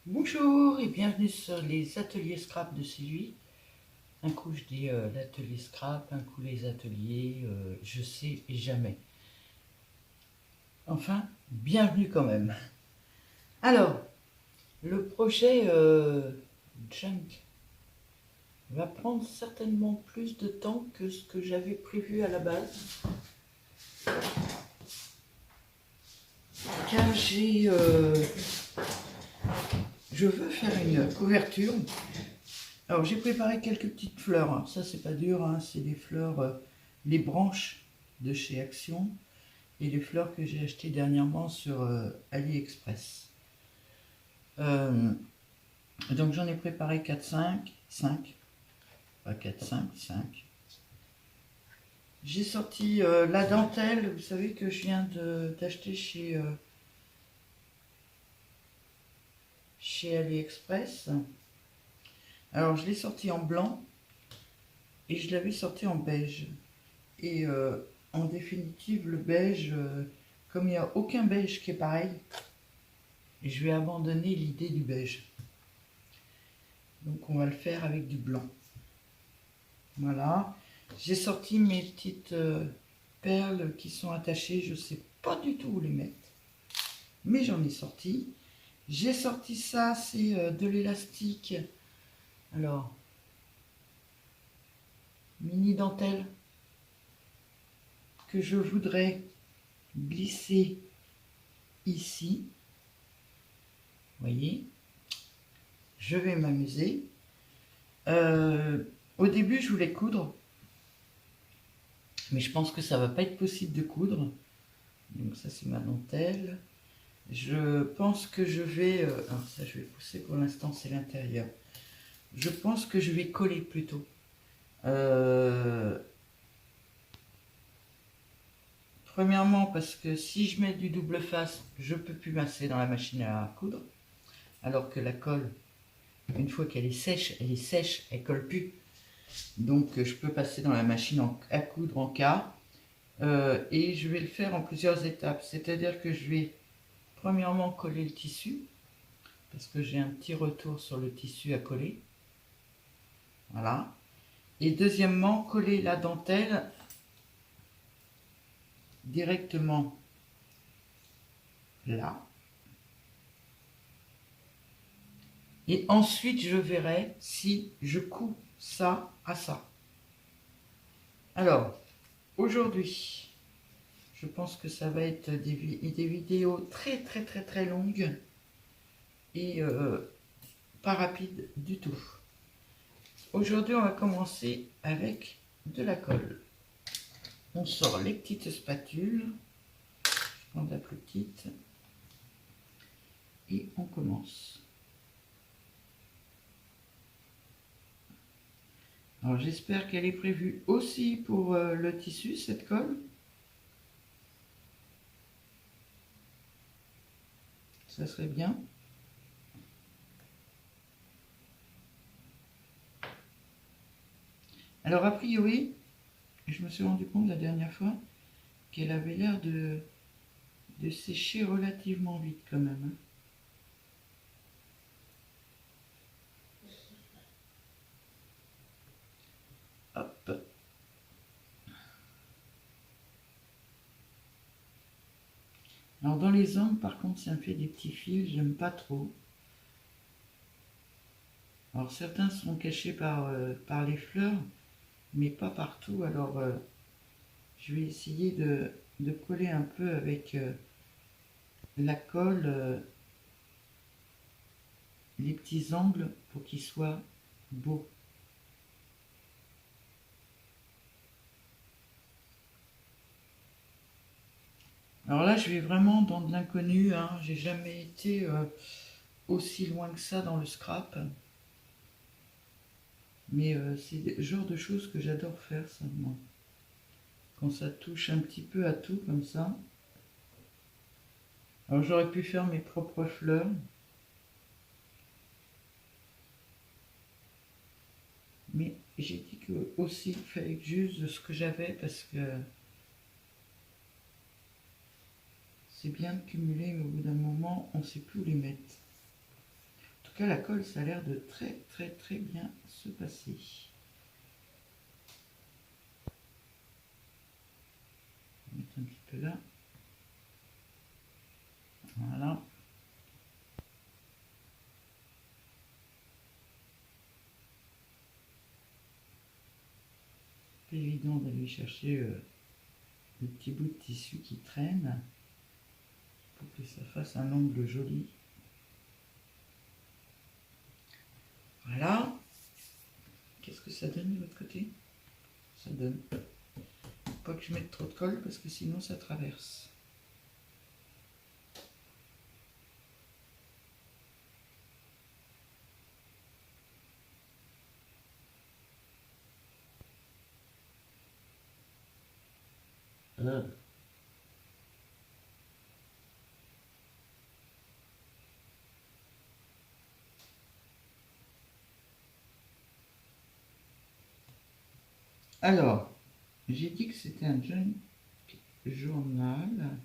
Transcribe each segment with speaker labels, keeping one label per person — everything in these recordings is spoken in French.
Speaker 1: Bonjour et bienvenue sur les ateliers scrap de Sylvie. Un coup je dis l'atelier scrap, un coup les ateliers, je sais jamais. Enfin, bienvenue quand même. Alors, le projet Junk va prendre certainement plus de temps que ce que j'avais prévu à la base. Car je veux faire une couverture. Alors j'ai préparé quelques petites fleurs, hein. Ça c'est pas dur, hein. C'est des fleurs, les branches de chez Action et les fleurs que j'ai achetées dernièrement sur AliExpress. Euh, donc j'en ai préparé 4, 5, pas 4, 5, 5. J'ai sorti la dentelle, vous savez que je viens d'acheter chez AliExpress. Alors je l'ai sorti en blanc et je l'avais sorti en beige. Et en définitive, le beige, comme il n'y a aucun beige qui est pareil, je vais abandonner l'idée du beige. Donc on va le faire avec du blanc. Voilà. J'ai sorti mes petites perles qui sont attachées. Je ne sais pas du tout où les mettre. Mais j'en ai sorti. J'ai sorti ça, c'est de l'élastique. Alors, mini dentelle que je voudrais glisser ici. Vous voyez, je vais m'amuser. Au début, je voulais coudre, mais je pense que ça va pas être possible de coudre. Donc ça, c'est ma dentelle. Je pense que je vais... alors ça, je vais pousser pour l'instant, c'est l'intérieur. Je pense que je vais coller plutôt. Premièrement, parce que si je mets du double face, je peux plus masser dans la machine à coudre. Alors que la colle, une fois qu'elle est sèche, elle colle plus. Donc je peux passer dans la machine à coudre en cas. Et je vais le faire en plusieurs étapes. C'est-à-dire que je vais premièrement coller le tissu, parce que j'ai un petit retour sur le tissu à coller. Voilà. Et deuxièmement, coller la dentelle directement là. Et ensuite, je verrai si je couds ça à ça. Alors, aujourd'hui, je pense que ça va être des vidéos très très très très longues et pas rapides du tout. Aujourd'hui, on va commencer avec de la colle. On sort les petites spatules. Je prends la plus petite. Et on commence. Alors j'espère qu'elle est prévue aussi pour le tissu, cette colle. Ça serait bien. Alors a priori, je me suis rendu compte la dernière fois qu'elle avait l'air de sécher relativement vite quand même. Hop. Alors dans les ongles, par contre, ça me fait des petits fils, j'aime pas trop. Alors certains sont cachés par les fleurs, mais pas partout. Alors je vais essayer de coller un peu avec la colle les petits angles pour qu'ils soient beaux. Alors là, je vais vraiment dans de l'inconnu, hein. J'ai jamais été aussi loin que ça dans le scrap. Mais c'est le genre de choses que j'adore faire, ça, moi. Quand ça touche un petit peu à tout, comme ça. Alors j'aurais pu faire mes propres fleurs. Mais j'ai dit que aussi, il fallait que j'use de ce que j'avais, parce que c'est bien de cumuler, mais au bout d'un moment, on ne sait plus où les mettre. tout cas, la colle, ça a l'air de très très très bien se passer. On va mettre un petit peu là. Voilà. C'est évident d'aller chercher le petit bout de tissu qui traîne pour que ça fasse un angle joli. Voilà. Qu'est-ce que ça donne de l'autre côté? Ça donne. Pas que je mette trop de colle parce que sinon ça traverse. Alors, j'ai dit que c'était un junk journal.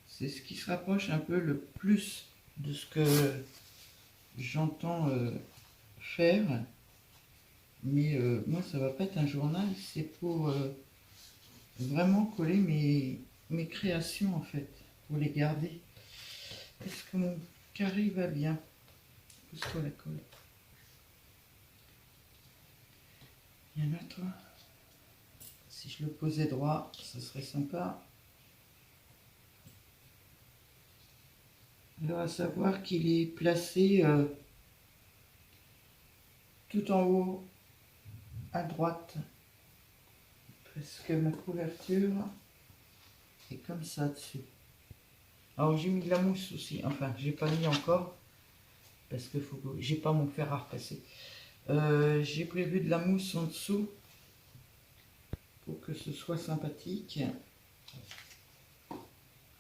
Speaker 1: C'est ce qui se rapproche un peu le plus de ce que j'entends faire. Mais moi, ça va pas être un journal, c'est pour vraiment coller mes créations en fait, pour les garder. Est-ce que mon carré va bien? Pousse-toi la colle. Viens là, toi. Si je le posais droit, ça serait sympa. Alors, à savoir qu'il est placé tout en haut à droite, parce que ma couverture est comme ça dessus. Alors, j'ai mis de la mousse aussi. Enfin, j'ai pas mis encore, parce que j'ai pas mon fer à repasser. J'ai prévu de la mousse en dessous pour que ce soit sympathique.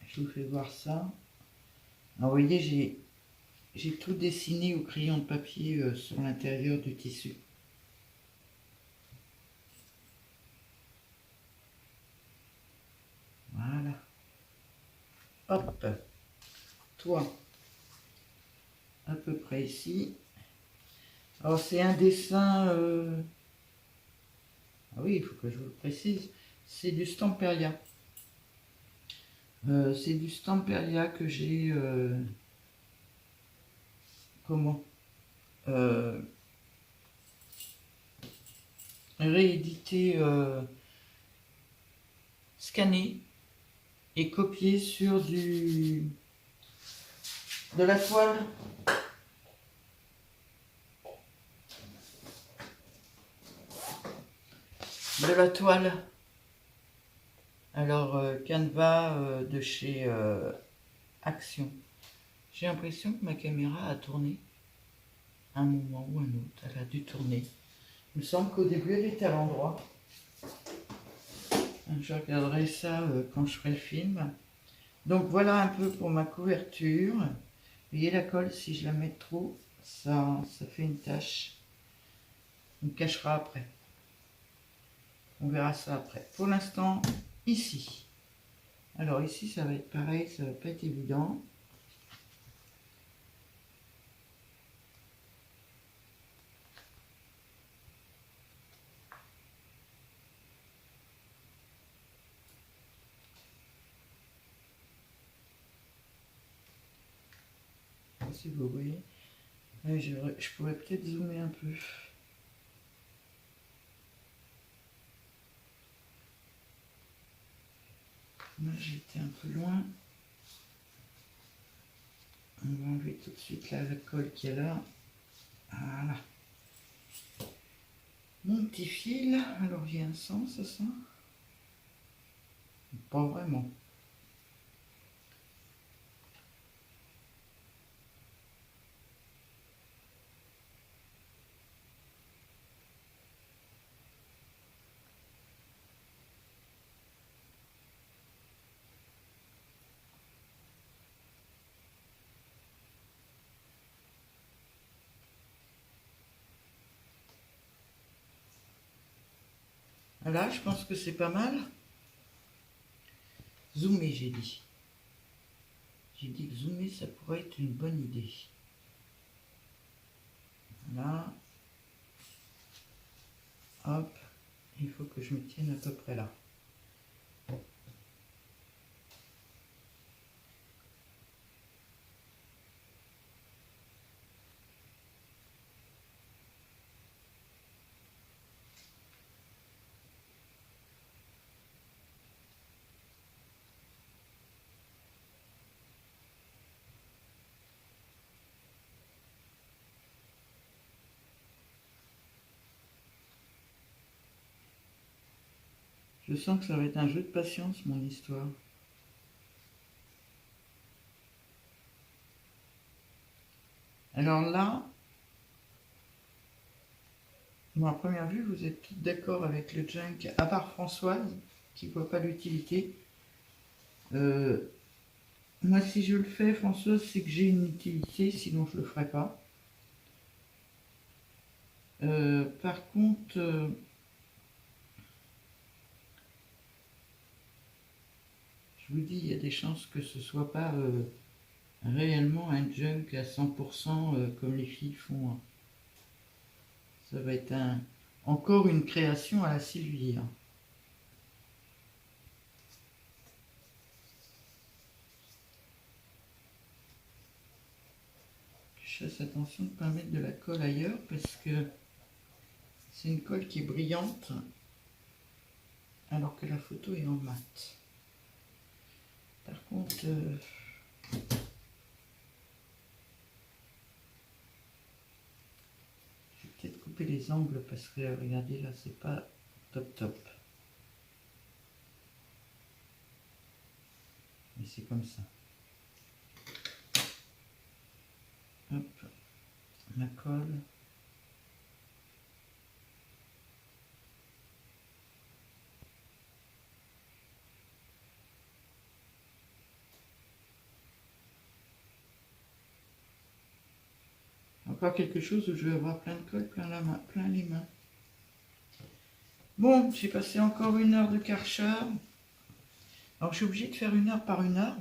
Speaker 1: Je vous fais voir ça. Alors, vous voyez, j'ai tout dessiné au crayon de papier sur l'intérieur du tissu. Voilà. Hop. Toi, à peu près ici. Alors, c'est un dessin... Ah oui, il faut que je vous le précise. C'est du Stamperia. C'est du Stamperia que j'ai... comment réédité, scanné et copié sur de la toile. De la toile. Alors, Canva de chez Action. J'ai l'impression que ma caméra a tourné à un moment ou un autre. Elle a dû tourner. Il me semble qu'au début, elle était à l'endroit. Je regarderai ça quand je ferai le film. Donc, voilà un peu pour ma couverture. Vous voyez la colle, si je la mets trop, ça fait une tache. On me cachera après. On verra ça après. Pour l'instant, ici. Alors ici, ça va être pareil, ça va pas être évident. Si vous voyez, je pourrais peut-être zoomer un peu. Là, j'étais un peu loin. On va enlever tout de suite là, la colle qu'il y a là. Voilà. Mon petit fil. Alors, il y a un sens à ça? Pas vraiment. Là, je pense que c'est pas mal. Zoomer, j'ai dit. J'ai dit que zoomer, ça pourrait être une bonne idée. Voilà. Hop. Il faut que je me tienne à peu près là. Je sens que ça va être un jeu de patience, mon histoire. Alors là, bon, à première vue, vous êtes toutes d'accord avec le junk, à part Françoise, qui ne voit pas l'utilité. Moi, si je le fais, Françoise, c'est que j'ai une utilité, sinon je ne le ferai pas. Par contre, je vous dis, il y a des chances que ce ne soit pas réellement un junk à 100% comme les filles font. Hein. Ça va être encore une création à la Sylvie. Hein. Je fasse attention de ne pas mettre de la colle ailleurs parce que c'est une colle qui est brillante alors que la photo est en mat. Par contre, je vais peut-être couper les angles parce que regardez là, c'est pas top top. Mais c'est comme ça. Hop, ma colle. Encore quelque chose où je vais avoir plein de colle, plein les mains. Bon, j'ai passé encore 1 heure de Karcher. Alors je suis obligée de faire 1 heure par 1 heure.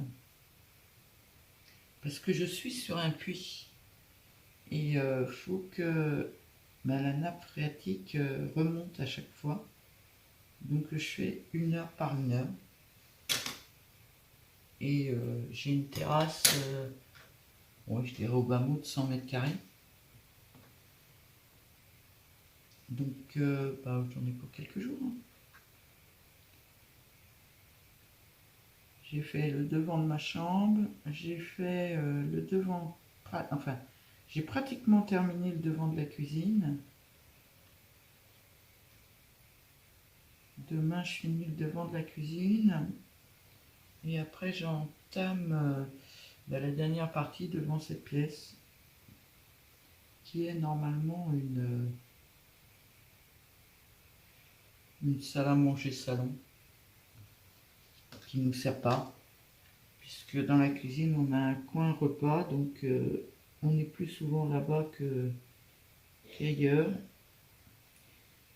Speaker 1: Parce que je suis sur un puits. Et il faut que la nappe phréatique remonte à chaque fois. Donc je fais 1 heure par 1 heure. Et j'ai une terrasse, je dirais au bas mot de 100 mètres carrés. Donc j'en ai pour quelques jours. Hein. J'ai fait le devant de ma chambre, j'ai fait le devant, enfin j'ai pratiquement terminé le devant de la cuisine. Demain je finis le devant de la cuisine et après j'entame la dernière partie devant cette pièce qui est normalement une salle à manger salon qui ne nous sert pas puisque dans la cuisine on a un coin repas donc on est plus souvent là-bas qu'ailleurs.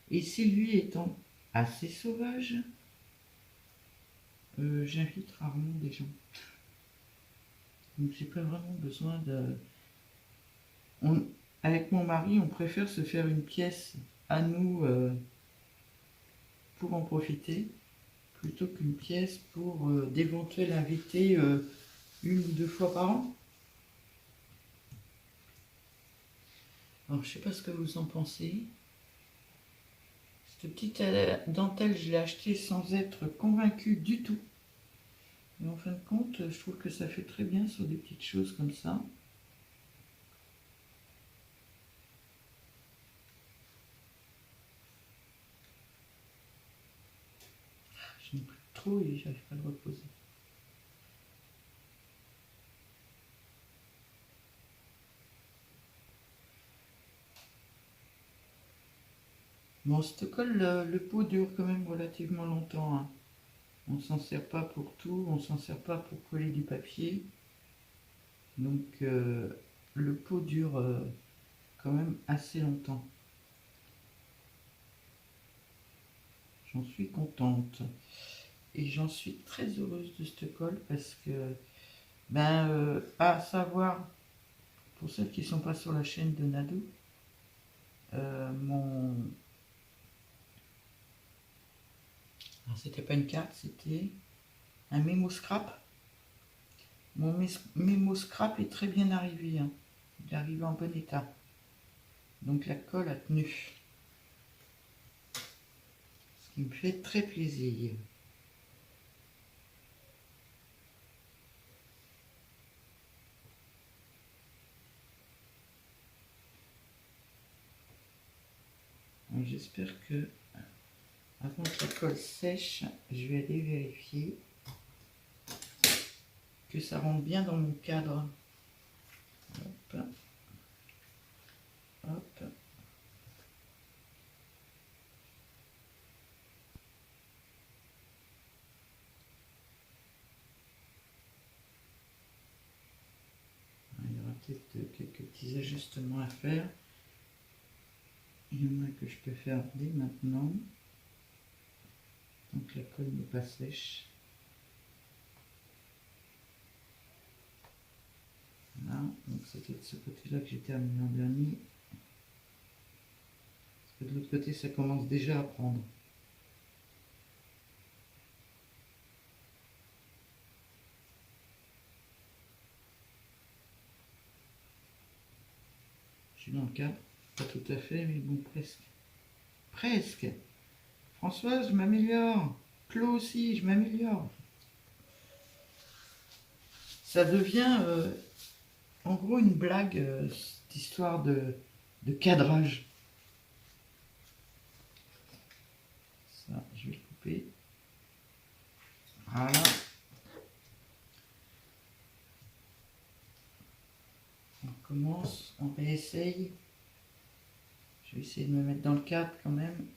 Speaker 1: Et Sylvie étant assez sauvage, j'invite rarement des gens. Donc j'ai pas vraiment besoin de... Avec mon mari, on préfère se faire une pièce à nous pour en profiter, plutôt qu'une pièce pour d'éventuels invités 1 ou 2 fois par an. Alors je sais pas ce que vous en pensez. Cette petite dentelle, je l'ai achetée sans être convaincue du tout. Mais en fin de compte, je trouve que ça fait très bien sur des petites choses comme ça. Je n'ai plus trop et j'arrive pas à le reposer. Bon, cette colle, le pot dure quand même relativement longtemps. Hein. On ne s'en sert pas pour tout, on ne s'en sert pas pour coller du papier. Donc le pot dure quand même assez longtemps. J'en suis contente. Et j'en suis très heureuse de cette colle parce que, ben, à savoir, pour ceux qui ne sont pas sur la chaîne de Nadou, mon... Alors, c'était pas une carte, c'était un mémo scrap. Mon mémo scrap est très bien arrivé, hein. Il est arrivé en bon état. Donc la colle a tenu. Ce qui me fait très plaisir. J'espère que, avant que la colle sèche, je vais aller vérifier que ça rentre bien dans mon cadre. Hop. Hop. Il y aura peut-être quelques petits ajustements à faire. Il y en a que je peux faire dès maintenant. Donc la colle n'est pas sèche. Voilà, donc c'était de ce côté-là que j'ai terminé en dernier. Parce que de l'autre côté, ça commence déjà à prendre. Je suis dans le cadre, pas tout à fait, mais bon, presque. Presque. Françoise, je m'améliore. Claude aussi, je m'améliore. Ça devient en gros une blague, cette histoire de cadrage. Ça, je vais le couper. Voilà. On commence, on réessaye. Je vais essayer de me mettre dans le cadre quand même.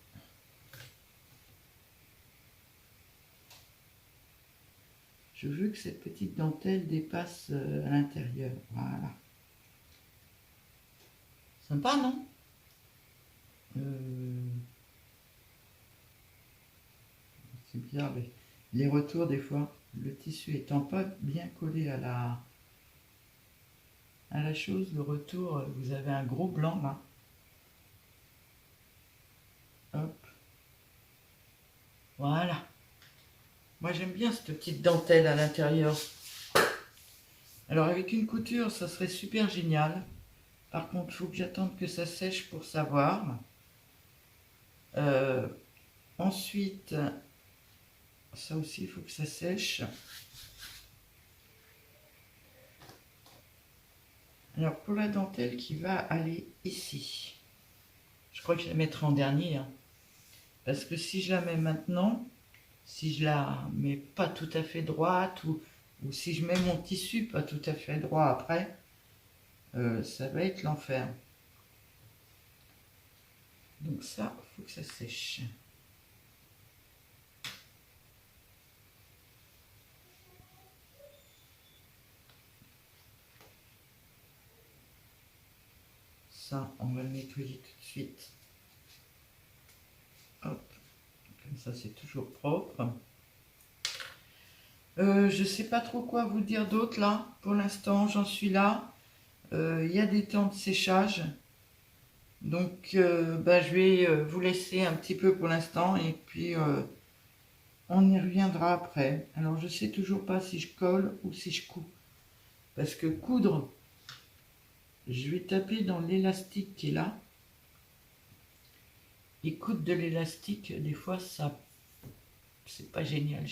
Speaker 1: Je veux que cette petite dentelle dépasse à l'intérieur. Voilà. Sympa, non? C'est bizarre, les retours des fois. Le tissu étant pas bien collé à la chose, le retour, vous avez un gros blanc là. Hop. Voilà. Moi j'aime bien cette petite dentelle à l'intérieur. Alors avec une couture, ça serait super génial. Par contre, il faut que j'attende que ça sèche pour savoir. Ensuite, ça aussi, il faut que ça sèche. Alors pour la dentelle qui va aller ici, je crois que je la mettrai en dernier. Hein. Parce que si je la mets maintenant, si je la mets pas tout à fait droite ou si je mets mon tissu pas tout à fait droit après, ça va être l'enfer. Donc ça, il faut que ça sèche. Ça, on va le nettoyer tout de suite. Hop, comme ça c'est toujours propre. Je sais pas trop quoi vous dire d'autre là. Pour l'instant, j'en suis là. Il y a des temps de séchage. Donc, je vais vous laisser un petit peu pour l'instant et puis on y reviendra après. Alors, je sais toujours pas si je colle ou si je couds. Parce que coudre, je vais taper dans l'élastique qui est là. Et coudre de l'élastique, des fois, ça, c'est pas génial.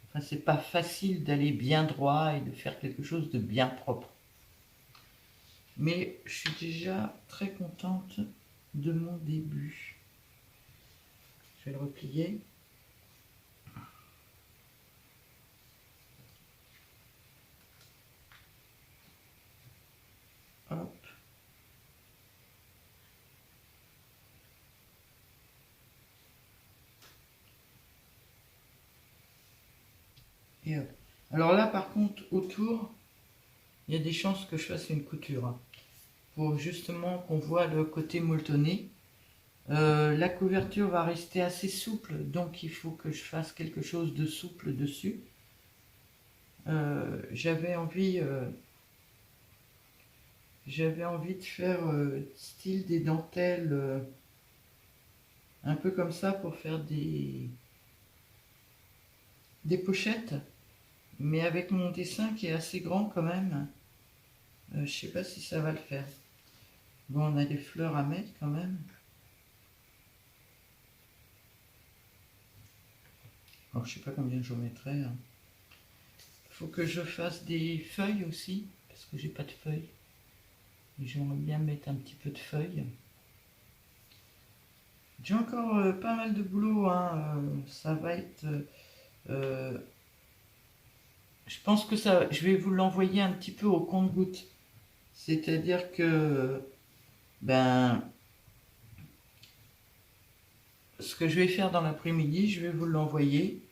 Speaker 1: Enfin, c'est pas facile d'aller bien droit et de faire quelque chose de bien propre. Mais je suis déjà très contente de mon début. Je vais le replier. Hop. Et hop. Alors là, par contre, autour, il y a des chances que je fasse une couture. Hein, pour justement qu'on voit le côté molletonné. La couverture va rester assez souple, donc il faut que je fasse quelque chose de souple dessus. J'avais envie de faire style des dentelles un peu comme ça pour faire des pochettes, mais avec mon dessin qui est assez grand quand même, je sais pas si ça va le faire. Bon, on a des fleurs à mettre quand même. Alors je sais pas combien j'en mettrai. Il faut que je fasse des feuilles aussi, parce que j'ai pas de feuilles. Et j'aimerais bien mettre un petit peu de feuilles. J'ai encore pas mal de boulot, hein. Ça va être... je pense que je vais vous l'envoyer un petit peu au compte-gouttes. C'est-à-dire que, ben, ce que je vais faire dans l'après-midi, je vais vous l'envoyer.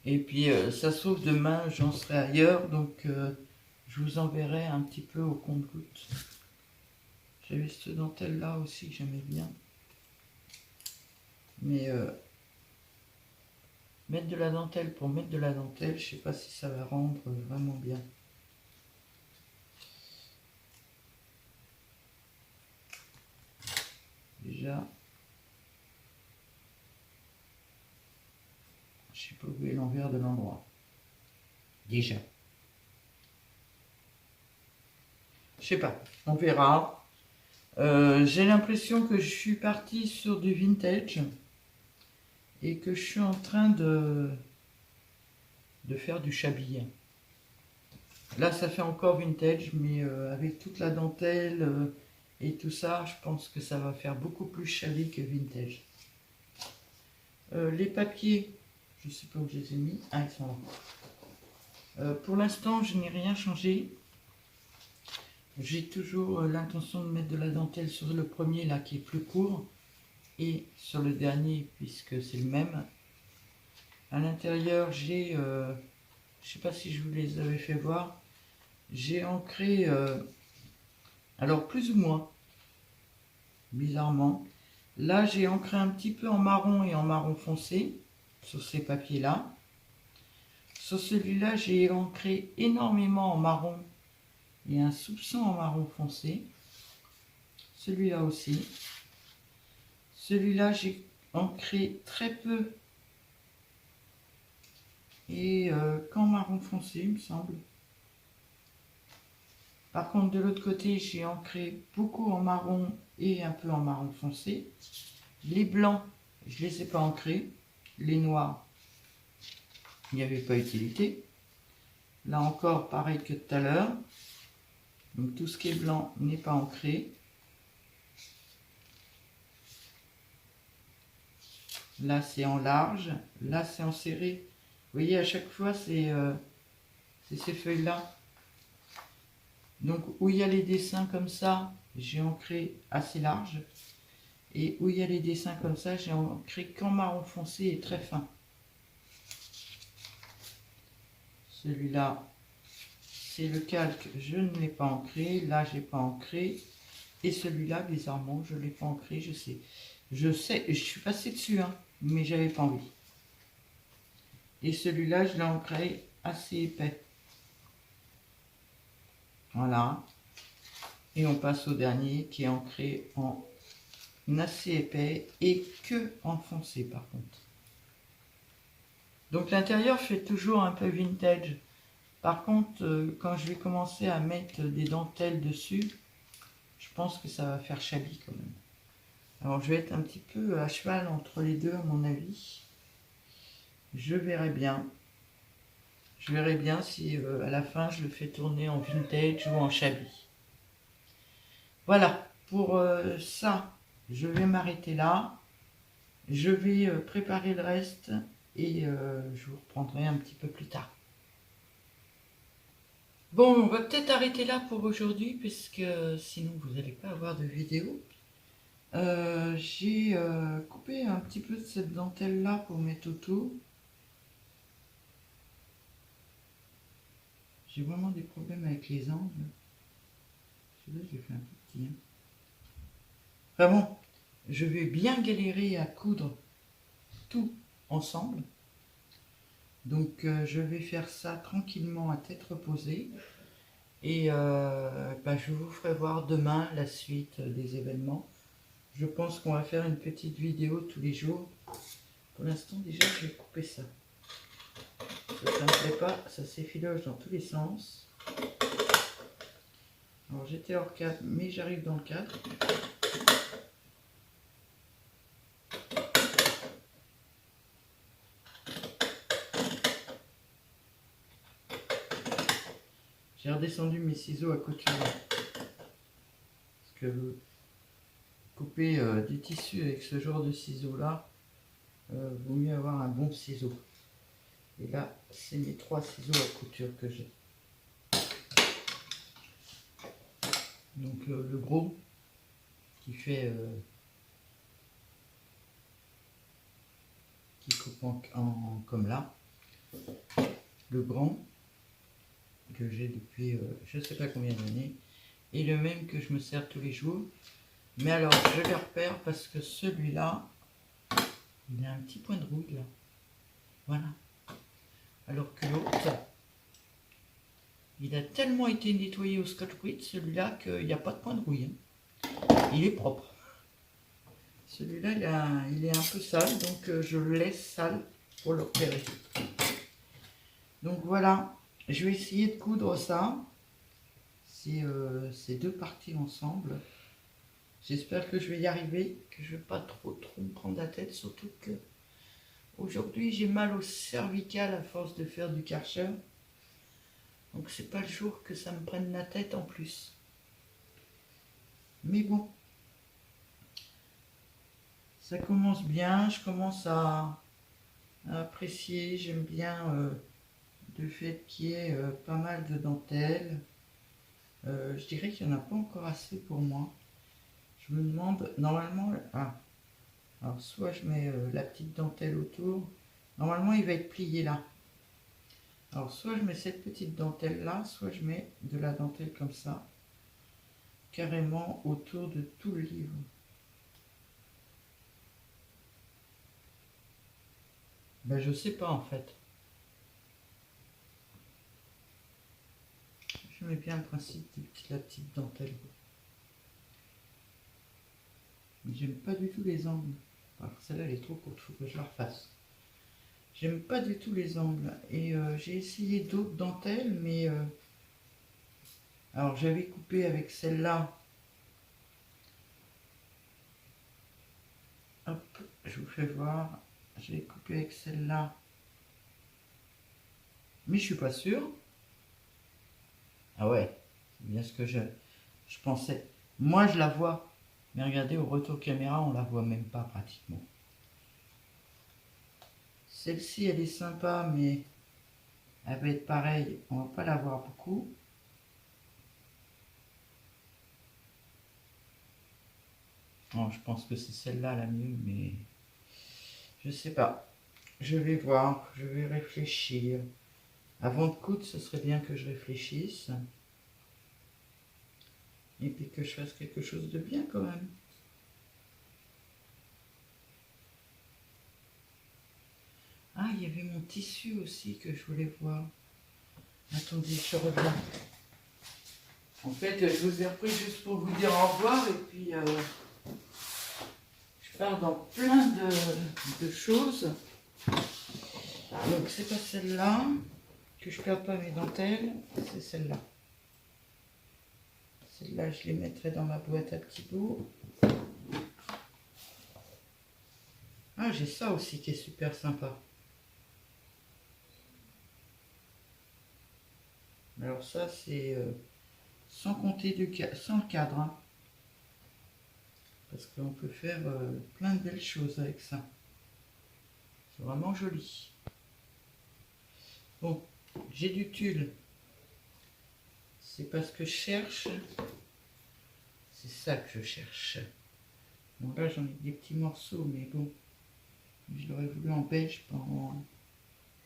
Speaker 1: Et puis, ça se trouve, demain, j'en serai ailleurs, donc je vous enverrai un petit peu au compte-gouttes. J'avais cette dentelle-là aussi que j'aimais bien. Mais mettre de la dentelle pour mettre de la dentelle, je sais pas si ça va rendre vraiment bien. Déjà, je sais pas où est l'envers de l'endroit. Déjà. Je sais pas, on verra. J'ai l'impression que je suis partie sur du vintage et que je suis en train de faire du chabille. Là, ça fait encore vintage, mais avec toute la dentelle et tout ça, je pense que ça va faire beaucoup plus chabille que vintage. Les papiers, je sais pas où je les ai mis. Ah, ils sont là. Pour l'instant, je n'ai rien changé. J'ai toujours l'intention de mettre de la dentelle sur le premier, là, qui est plus court, et sur le dernier, puisque c'est le même. À l'intérieur, j'ai, je sais pas si je vous les avais fait voir, j'ai ancré, alors plus ou moins, bizarrement. Là, j'ai ancré un petit peu en marron et en marron foncé, sur ces papiers-là. Sur celui-là, j'ai ancré énormément en marron et un soupçon en marron foncé. Celui-là aussi. Celui-là, j'ai ancré très peu et qu'en marron foncé, il me semble. Par contre, de l'autre côté, j'ai ancré beaucoup en marron et un peu en marron foncé. Les blancs, je ne les ai pas ancrés. Les noirs, il n'y avait pas utilité. Là encore, pareil que tout à l'heure. Donc tout ce qui est blanc n'est pas ancré. Là, c'est en large. Là, c'est en serré. Vous voyez, à chaque fois, c'est ces feuilles-là. Donc, où il y a les dessins comme ça, j'ai ancré assez large. Et où il y a les dessins comme ça, j'ai ancré qu'en marron foncé et très fin. Celui-là, c'est le calque, je ne l'ai pas ancré. Là, je n'ai pas ancré. Et celui-là, bizarrement, je ne l'ai pas ancré, je sais. Je suis passé dessus, hein, mais j'avais pas envie. Et celui-là, je l'ai ancré assez épais. Voilà. Et on passe au dernier qui est ancré en assez épais et que en foncé par contre. Donc l'intérieur fait toujours un peu vintage. Par contre, quand je vais commencer à mettre des dentelles dessus, je pense que ça va faire shabby quand même. Alors je vais être un petit peu à cheval entre les deux à mon avis. Je verrai bien. Je verrai bien si à la fin je le fais tourner en vintage ou en shabby. Voilà, pour ça, je vais m'arrêter là. Je vais préparer le reste et je vous reprendrai un petit peu plus tard. Bon, on va peut-être arrêter là pour aujourd'hui, puisque sinon vous n'allez pas avoir de vidéo. J'ai coupé un petit peu de cette dentelle-là pour mettre autour. J'ai vraiment des problèmes avec les angles. Celui-là, je l'ai fait un peu petit. Hein. Enfin bon, je vais bien galérer à coudre tout ensemble. Donc je vais faire ça tranquillement à tête reposée. Et je vous ferai voir demain la suite des événements. Je pense qu'on va faire une petite vidéo tous les jours. Pour l'instant déjà je vais couper ça. Ça ne me plaît pas, ça s'effiloche dans tous les sens. Alors j'étais hors cadre, mais j'arrive dans le cadre. J'ai redescendu mes ciseaux à couture. Parce que couper du tissu avec ce genre de ciseaux là, vaut mieux avoir un bon ciseau. Et là, c'est mes 3 ciseaux à couture que j'ai. Donc le gros qui fait qui coupe comme là. Le grand que j'ai depuis je ne sais pas combien d'années. Et le même que je me sers tous les jours. Mais alors je les repère parce que celui-là, il a un petit point de rouille là. Voilà. Alors que l'autre, il a tellement été nettoyé au Scotch-Brite, celui-là, qu'il n'y a pas de point de rouille. Il est propre. Celui-là, il est un peu sale, donc je le laisse sale pour le repérer. Donc voilà, je vais essayer de coudre ça. Ces deux parties ensemble. J'espère que je vais y arriver, que je ne vais pas trop me prendre la tête, surtout que aujourd'hui j'ai mal au cervical à force de faire du Karcher. Donc c'est pas le jour que ça me prenne la tête en plus. Mais bon, ça commence bien, je commence à apprécier, j'aime bien le fait qu'il y ait pas mal de dentelles. Je dirais qu'il n'y en a pas encore assez pour moi. Je me demande, normalement, alors soit je mets la petite dentelle autour, normalement il va être plié là. Alors soit je mets cette petite dentelle là, soit je mets de la dentelle comme ça, carrément autour de tout le livre. Ben je sais pas en fait. J'aimais bien le principe de la petite dentelle. Mais j'aime pas du tout les angles. Alors celle-là elle est trop courte, il faut que je la refasse. J'aime pas du tout les angles. Et j'ai essayé d'autres dentelles, mais alors j'avais coupé avec celle-là. Hop, je vous fais voir. J'ai coupé avec celle-là. Mais je suis pas sûre. Ah ouais, c'est bien ce que je pensais. Moi je la vois. Mais regardez, au retour caméra, on la voit même pas pratiquement. Celle-ci, elle est sympa, mais elle va être pareille. On va pas la voir beaucoup. Bon, je pense que c'est celle-là la mieux, mais je sais pas. Je vais voir, je vais réfléchir. Avant de coudre, ce serait bien que je réfléchisse. Et puis que je fasse quelque chose de bien quand même. Ah, il y avait mon tissu aussi que je voulais voir. Attendez, je reviens. En fait, je vous ai repris juste pour vous dire au revoir et puis je pars dans plein de choses. Donc c'est pas celle-là, que je perde pas mes dentelles, c'est celle-là. Celle-là, je les mettrai dans ma boîte à petits bouts. Ah, j'ai ça aussi qui est super sympa. Alors ça, c'est sans compter sans le cadre. Hein. Parce qu'on peut faire plein de belles choses avec ça. C'est vraiment joli. Bon, j'ai du tulle. C'est parce que je cherche. C'est ça que je cherche. Bon, là, j'en ai des petits morceaux, mais bon. Je l'aurais voulu en beige pendant...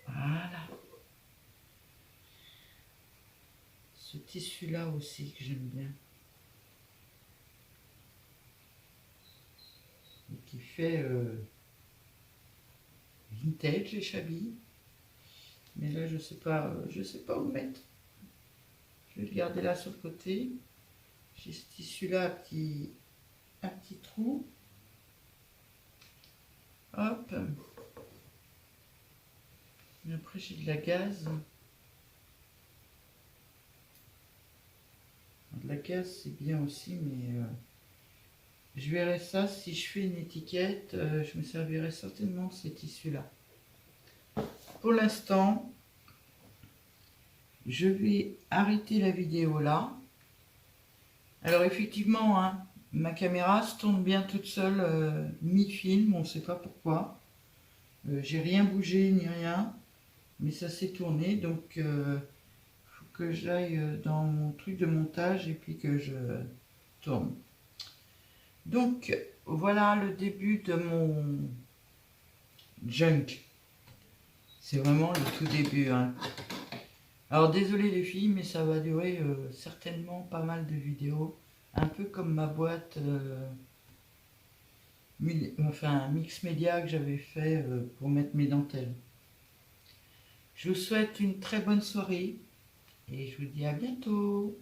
Speaker 1: Voilà. Ce tissu-là aussi que j'aime bien. qui fait vintage et shabby. Mais là, je sais pas où le mettre. Je vais le garder là sur le côté. J'ai ce tissu-là, un petit trou. Hop. Et après, j'ai de la gaze. De la gaze, c'est bien aussi, mais je verrai ça si je fais une étiquette. Je me servirai certainement de ces tissus-là. Pour l'instant, je vais arrêter la vidéo là. Alors effectivement, hein, ma caméra se tourne bien toute seule mi-film, on ne sait pas pourquoi. J'ai rien bougé ni rien, mais ça s'est tourné, donc faut que j'aille dans mon truc de montage et puis que je tourne. Donc voilà le début de mon junk. C'est vraiment le tout début, hein. Alors désolé les filles, mais ça va durer certainement pas mal de vidéos. Un peu comme ma boîte mix média que j'avais fait pour mettre mes dentelles. Je vous souhaite une très bonne soirée et je vous dis à bientôt.